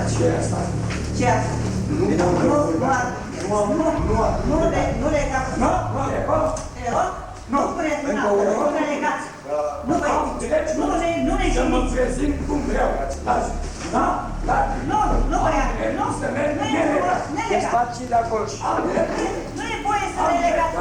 Ce e asta? Ce e asta? Nu le legați. Nu puneți mâna, nu le legați. Nu le să mă prezint cum vreau. Da? Nu vrea. Ce faci de acolo? Nu e voie să le legați.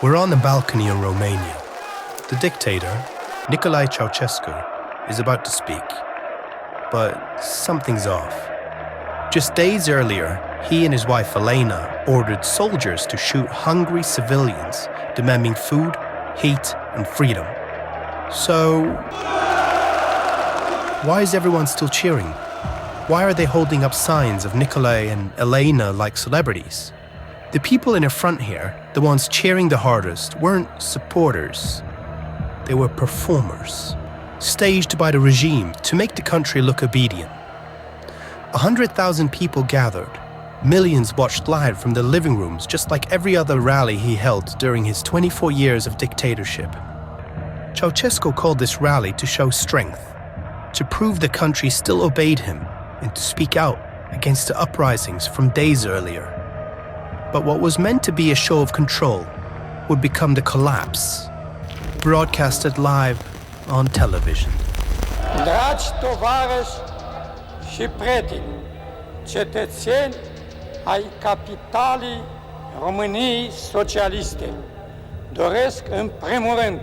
We're on the balcony in Romania. The dictator, Nicolae Ceausescu, is about to speak. But something's off. Just days earlier, he and his wife Elena ordered soldiers to shoot hungry civilians, demanding food, heat, and freedom. So, why is everyone still cheering? Why are they holding up signs of Nicolae and Elena like celebrities? The people in the front here, the ones cheering the hardest, weren't supporters. They were performers, staged by the regime to make the country look obedient. 100,000 people gathered. Millions watched live from their living rooms, just like every other rally he held during his 24 years of dictatorship. Ceausescu called this rally to show strength, to prove the country still obeyed him, and to speak out against the uprisings from days earlier. But what was meant to be a show of control would become the collapse, broadcasted live on television. Dragi tovarăși și prieteni, cetățeni ai capitalei României socialiste, doresc în primul rând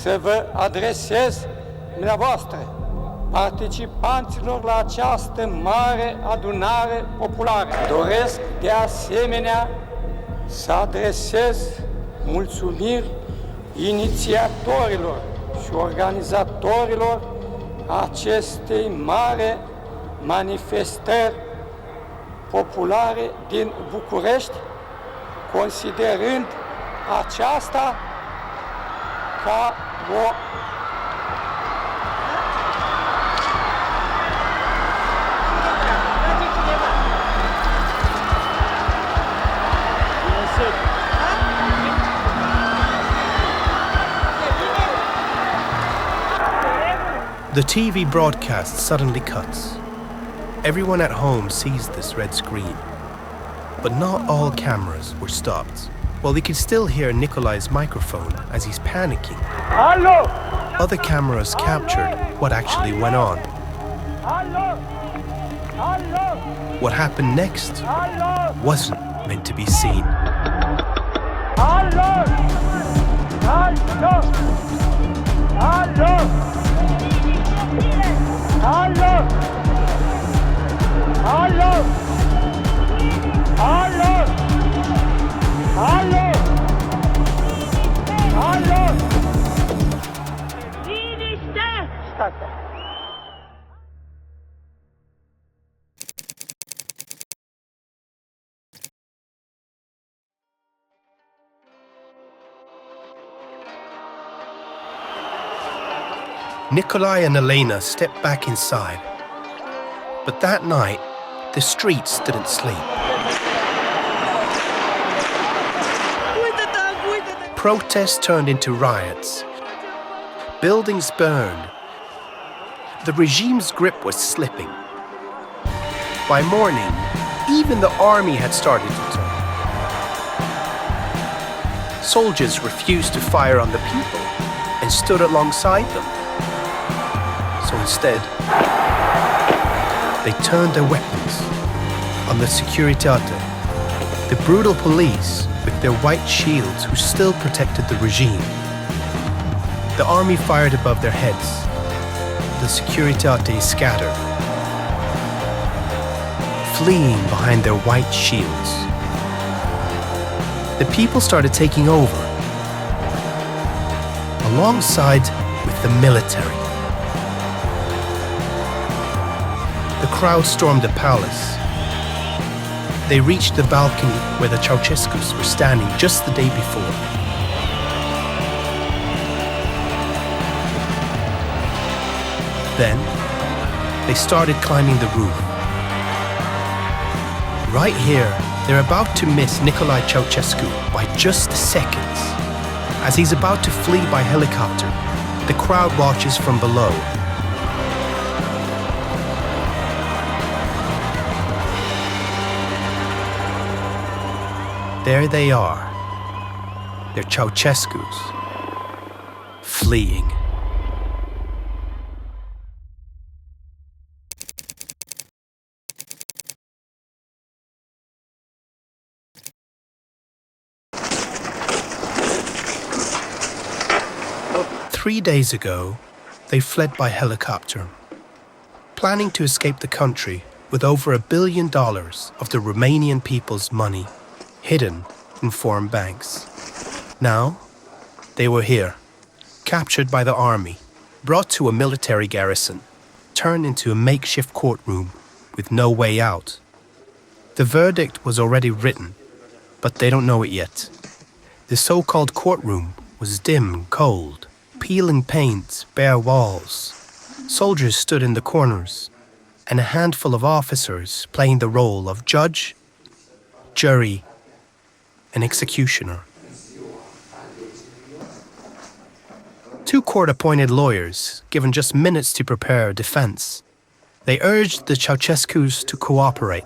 să vă adresez dumneavoastră, participanților la această mare adunare populară. Doresc de asemenea să adresez mulțumiri inițiatorilor și organizatorilor acestei mari manifestări populare din București, considerând aceasta ca o The TV broadcast suddenly cuts. Everyone at home sees this red screen. But not all cameras were stopped. While they could still hear Nicolae's microphone as he's panicking, other cameras captured what actually went on. What happened next wasn't meant to be seen. Nicolae and Elena stepped back inside. But that night, the streets didn't sleep. Protests turned into riots. Buildings burned. The regime's grip was slipping. By morning, even the army had started to turn. Soldiers refused to fire on the people and stood alongside them. So instead, they turned their weapons on the Securitate, the brutal police with their white shields who still protected the regime. The army fired above their heads. The Securitate scattered, fleeing behind their white shields. The people started taking over, alongside with the military. The crowd stormed the palace. They reached the balcony where the Ceausescus were standing just the day before. Then, they started climbing the roof. Right here, they're about to miss Nicolae Ceausescu by just seconds. As he's about to flee by helicopter, the crowd watches from below. There they are. They're Ceausescu's, fleeing. Three days ago, they fled by helicopter, planning to escape the country with over $1 billion of the Romanian people's money hidden in foreign banks. Now, they were here, captured by the army, brought to a military garrison, turned into a makeshift courtroom with no way out. The verdict was already written, but they don't know it yet. The so-called courtroom was dim and cold, peeling paint, bare walls. Soldiers stood in the corners, and a handful of officers playing the role of judge, jury, and executioner. Two court-appointed lawyers, given just minutes to prepare a defense. They urged the Ceausescus to cooperate.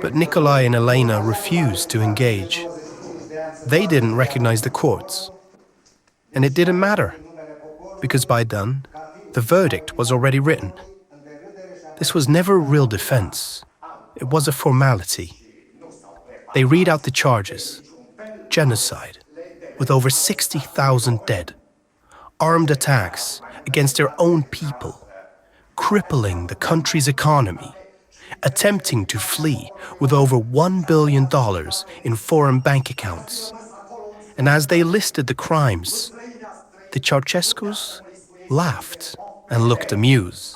But Nicolae and Elena refused to engage. They didn't recognize the courts. And it didn't matter, because by then, the verdict was already written. This was never a real defense. It was a formality. They read out the charges. Genocide, with over 60,000 dead. Armed attacks against their own people, crippling the country's economy, attempting to flee with over $1 billion in foreign bank accounts. And as they listed the crimes, the Ceausescus laughed and looked amused.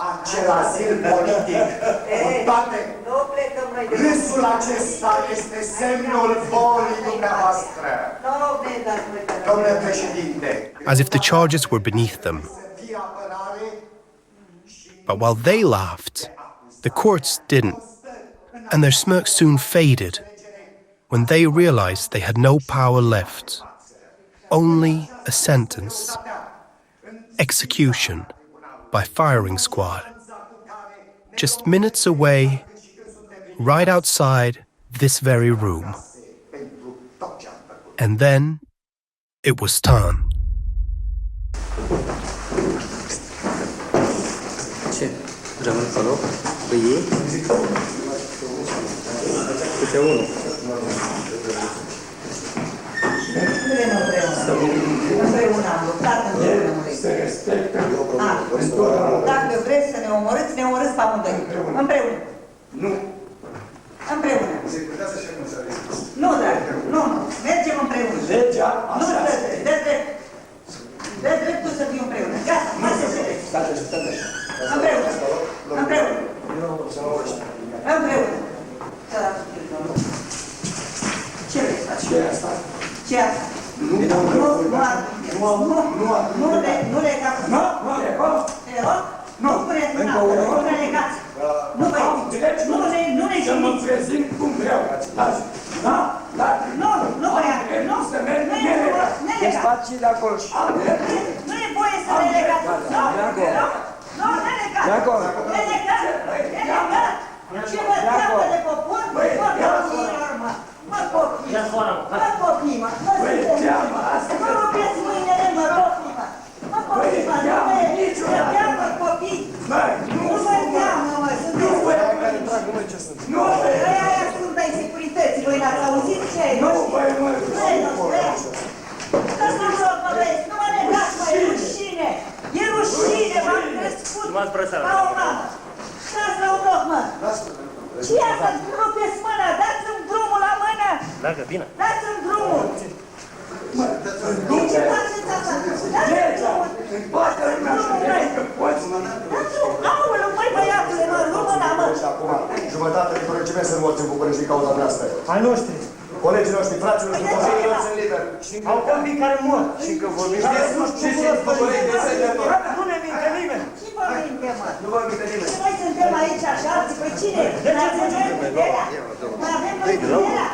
As if the charges were beneath them. But while they laughed, the courts didn't, and their smirk soon faded when they realized they had no power left. Only a sentence. Execution by firing squad. Just minutes away, right outside this very room. And then it was time. Rămân pe loc, pe ei. Câte unul. Împreună am luptat Dacă vreți să ne omorâți, ne omorâți pe amândoi. Împreună. Nu. Împreună. Nu, dragă, nu. Mergem împreună. Legea, nu așa. Dă dreptul să fim împreună. Gata, mai să se vezi. Împreună. Împreună. Împreună. Ce vrei să faci? Ce asta? Ce asta? Nu legați. Te rog? Nu spuneți mâna, nu ne legați. Nu ne să mă jimiți. prezint cum vreau. Nu vrea. Nu să merg nelegat. Despați de acolo. Nu e voie să ne legați. Nu, ne legați. Ne legați. Ce vă treabă de popor? Mă copii, mă. Mă rupeți mâinile, mă copii, mă. Mă copii, mă. Mă teamă copii. Nu mă teamă, mă. Aia sunt ai securității. Voi l-ați auzit ce e? Nu, băi, mă. Stați la loc, mă, băieți. Nu mă negați, mă. E rușine. E rușine. M-am crescut ca o mamă. Stați la un loc, mă. Ce e asta? Rupeți mâna. Dați-mi drumul la mână. Dacă, bine. Dați-mi drumul. De ce faceți asta? Dați-mi drumul. Îmi bate lumea și vrei că poți. Aoleu, măi, băiatule, mă, nu mâna, mă. Și acum, jumătate din regiment sunt morți în București din cauza noastră. Ai noștri. Colegii noștri, frații noștri, copiii noștri sunt liberi. Au copii care mor. Și că vorbim de Nu ne minte nimeni. Ce vorbim de mă? Nu vorbim de nimeni. Noi suntem aici așa, pe cine? Mai avem noi puterea? Mai avem noi puterea?